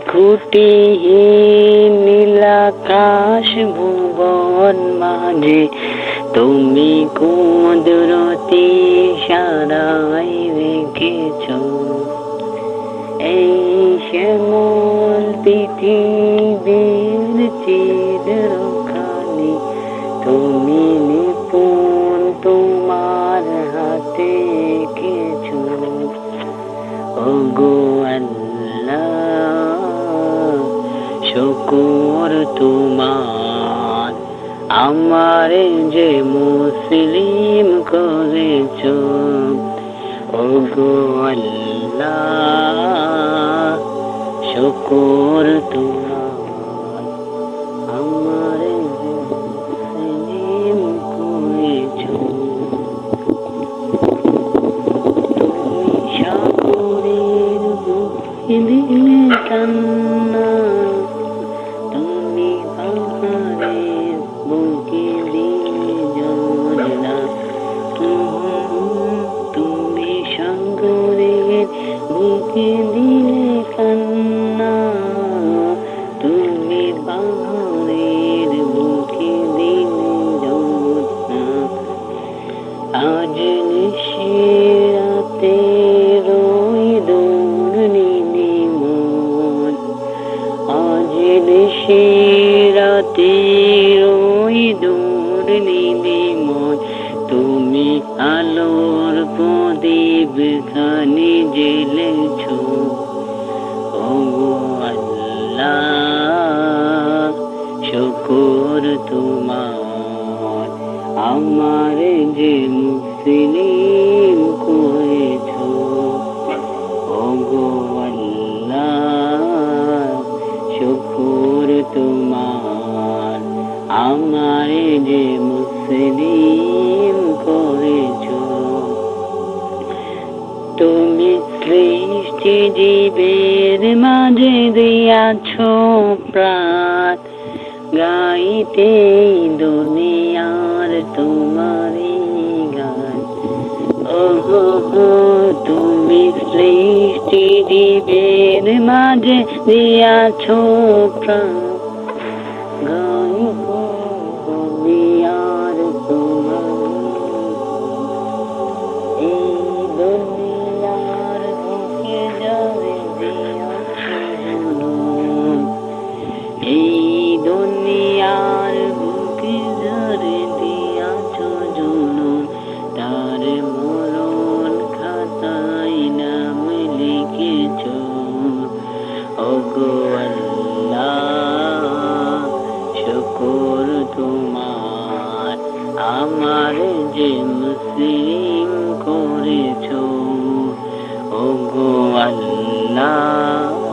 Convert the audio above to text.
খুঁটিহীন নীলাকাশ ভুবন মাঝে তুমি কুদরতি সারাই রেখেছ এই শ্যামল পৃথিবীর চিরখানি তুমি নিপুণ তোমার হাতে এঁকেছ ওগো আল্লাহ শুকর তোমার আমারে যে মুসলিম করেছ ওগো আল্লাহ শুকর তোমার আমারে যে মুসলিম করেছ তুমি সাগরের বুকে দিলে কান্না তুমি পাহাড়ের বুকে দিলে ঝরনা তুমি সাগরের বুকে দিলে কান্না তুমি পাহাড়ের বুকে দিলে ঝরনা আজ নিশিরাতে রই দৌড়নি মন আজ নিশিরাতে রই দৌড়নি মন তুমি আলোর প্রদীপ খানি জ্বেলেছ ওগো আল্লাহ শুকর তোমার আমার যে মুসলিম করেছ ওগো আল্লাহ শুকর তোমার আমার যে মুসলিম করেছ তুমি সৃষ্টি জীবের মাঝে দিয়াছ প্রাণ গাইতে দুনিয়ার তোমারই গান ওহো তুমি সৃষ্টি জীবের মাঝে দিয়াছ প্রাণ গাইতে দুনিয়ার তোমারই এই দুনিয়ার বুকে যাবে দিয়াছ জনম এই দুনিয়ার বুকে যারে দিয়াছ জনম তার মরণ খাতায় নাম লিখেছ ওগো আল্লাহ শুকর তোমার আমার যে মুসলিম করেছ ওগো আল্লাহ